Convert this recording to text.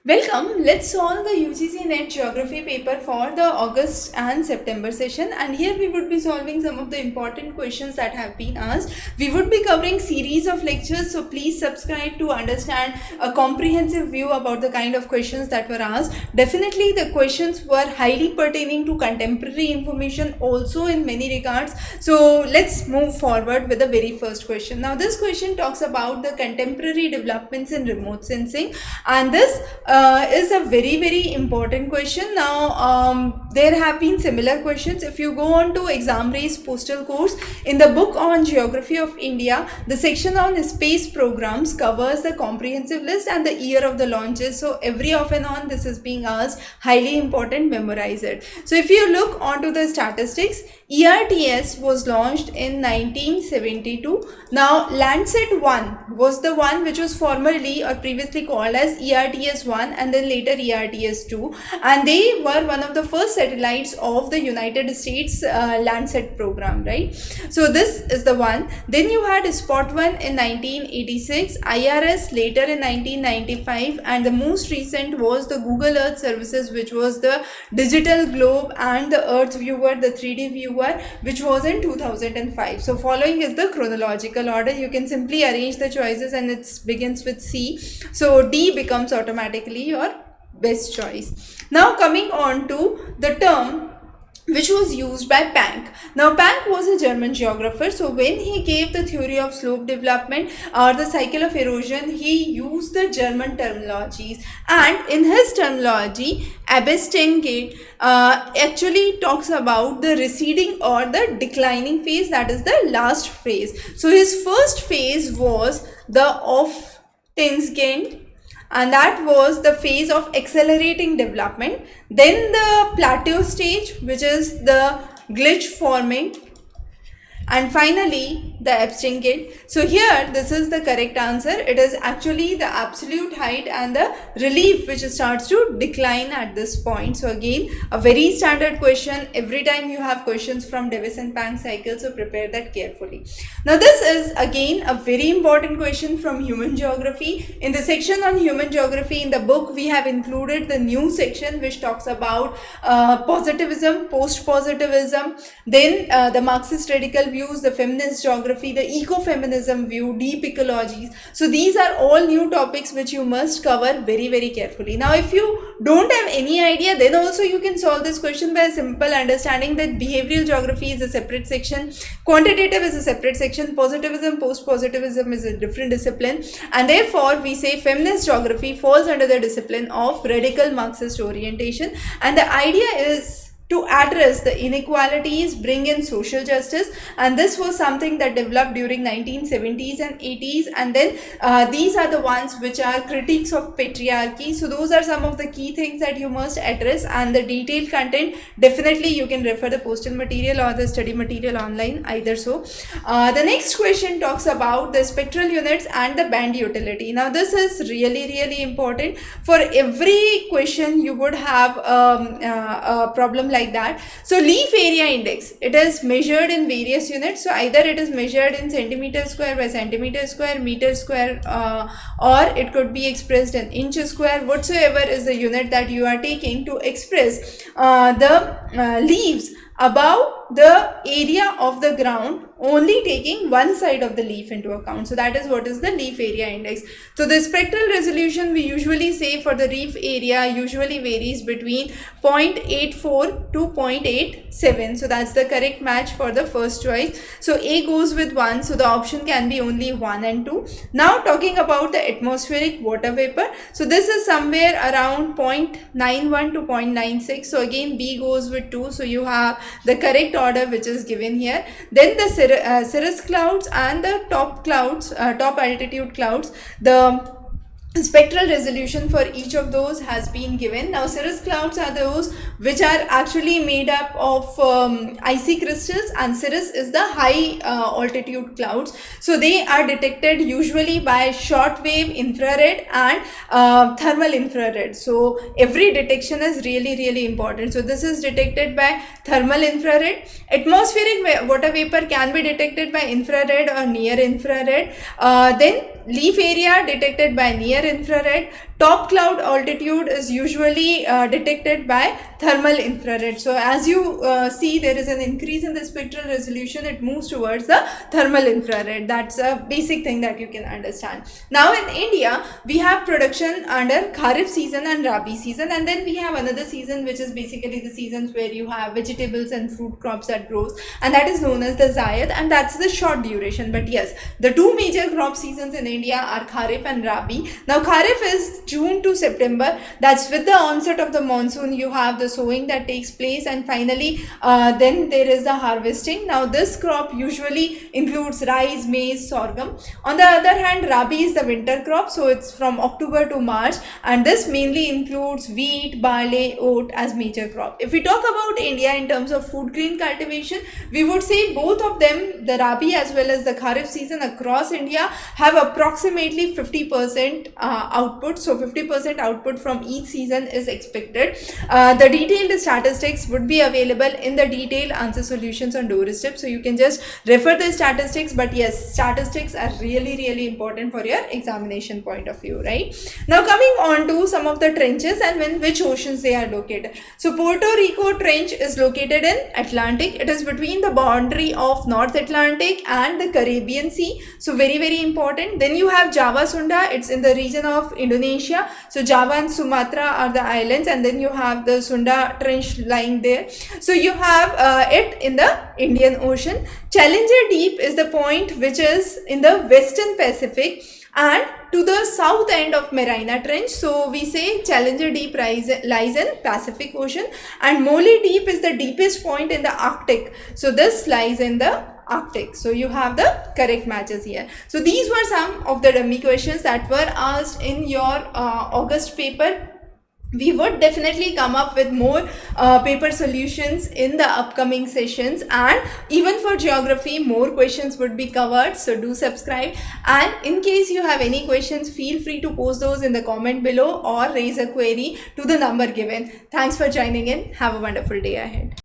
Welcome. Let's solve the UGC NET Geography paper for the August and September session, and here we would be solving some of the important questions that have been asked. We would be covering series of lectures, so please subscribe to understand a comprehensive view about the kind of questions that were asked. Definitely the questions were highly pertaining to contemporary information also in many regards. So let's move forward with the very first question. Now this question talks about the contemporary developments in remote sensing, and this is a very important question. Now there have been similar questions. If you go on to Examrace postal course, in the book on Geography of India, the section on space programs covers the comprehensive list and the year of the launches. So every off and on this is being asked, highly important, memorize it. So if you look onto the statistics, ERTS was launched in 1972. Now Landsat 1 was the one which was formerly or previously called as ERTS 1 and then later ERTS 2, and they were one of the first satellites of the United States Landsat program, right? So this is the one. Then you had Spot 1 in 1986, IRS later in 1995, and the most recent was the Google Earth services, which was the digital globe and the Earth viewer, the 3D viewer, which was in 2005. So following is the chronological order. You can simply arrange the choices and it begins with C. So D becomes automatically your best choice. Now coming on to the term which was used by Penck. Now Penck was a German geographer, so when he gave the theory of slope development or the cycle of erosion, he used the German terminologies, and in his terminology, Absteigende actually talks about the receding or the declining phase, that is the last phase. So his first phase was the Aufsteigende, and that was the phase of accelerating development. Then the plateau stage, which is the Gleichformige, and finally the Absteigende. So here this is the correct answer. It is actually the absolute height and the relief which starts to decline at this point. So again, a very standard question. Every time you have questions from Davis and Penck cycle, so prepare that carefully. Now this is again a very important question from human geography. In the section on human geography in the book, we have included the new section which talks about positivism, post-positivism, then the Marxist radical views, the feminist geography, the eco-feminism view, deep ecologies. So these are all new topics which you must cover very carefully. Now if you don't have any idea, then also you can solve this question by a simple understanding that behavioral geography is a separate section, quantitative is a separate section, positivism, post-positivism is a different discipline, and therefore we say feminist geography falls under the discipline of radical Marxist orientation, and the idea is to address the inequalities, bring in social justice, and this was something that developed during 1970s and 80s, and then these are the ones which are critiques of patriarchy. So those are some of the key things that you must address, and the detailed content, definitely you can refer the postal material or the study material online, either so. The next question talks about the spectral units and the band utility. Now this is really important. For every question you would have a problem like that. So leaf area index, it is measured in various units. So either it is measured in centimeter square by centimeter square, meter square, or it could be expressed in inch square. Whatsoever is the unit that you are taking to express the leaves above the area of the ground, only taking one side of the leaf into account. So that is what is the leaf area index. So the spectral resolution we usually say for the leaf area usually varies between 0.84 to 0.87. So that's the correct match for the first choice. So A goes with 1, so the option can be only 1 and 2. Now talking about the atmospheric water vapor, so this is somewhere around 0.91 to 0.96. So again B goes with 2, so you have the correct order which is given here. Then the cirrus clouds and the top clouds, top altitude clouds, the spectral resolution for each of those has been given. Now cirrus clouds are those which are actually made up of icy crystals, and cirrus is the high altitude clouds. So they are detected usually by short wave infrared and thermal infrared. So every detection is really important. So this is detected by thermal infrared. Atmospheric water vapor can be detected by infrared or near infrared. Then leaf area detected by near infrared. top cloud altitude is usually detected by thermal infrared. So as you see, there is an increase in the spectral resolution, it moves towards the thermal infrared. That's a basic thing that you can understand. Now in India, we have production under Kharif season and Rabi season, and then we have another season which is basically the seasons where you have vegetables and fruit crops that grows, and that is known as the Zayad, and that's the short duration. But yes, the two major crop seasons in India are Kharif and Rabi. Now Kharif is June to September. That's with the onset of the monsoon. You have the sowing that takes place, and finally then there is the harvesting. Now this crop usually includes rice, maize, sorghum. On the other hand, Rabi is the winter crop, so it's from October to March, and this mainly includes wheat, barley, oat as major crop. If we talk about India in terms of food grain cultivation, we would say both of them, the Rabi as well as the Kharif season across India, have approximately 50% output. So 50% output from each season is expected. The detailed statistics would be available in the detailed answer solutions on doorstep, so you can just refer the statistics. But yes, statistics are really important for your examination point of view, right? Now coming on to some of the trenches and in which oceans they are located. So Puerto Rico trench is located in Atlantic. It is between the boundary of North Atlantic and the Caribbean Sea, so very important. Then you have Java Sunda, it's in the region of Indonesia. So Java and Sumatra are the islands, and then you have the Sunda trench lying there. So you have it in the Indian Ocean. Challenger Deep is the point which is in the Western Pacific and to the south end of Marina Trench. So we say Challenger Deep lies in Pacific Ocean, and Mole Deep is the deepest point in the Arctic. So this lies in the Arctic. So you have the correct matches here. So these were some of the dummy questions that were asked in your August paper. We would definitely come up with more paper solutions in the upcoming sessions, and even for geography more questions would be covered. So do subscribe, and in case you have any questions, feel free to post those in the comment below or raise a query to the number given. Thanks for joining in. Have a wonderful day ahead.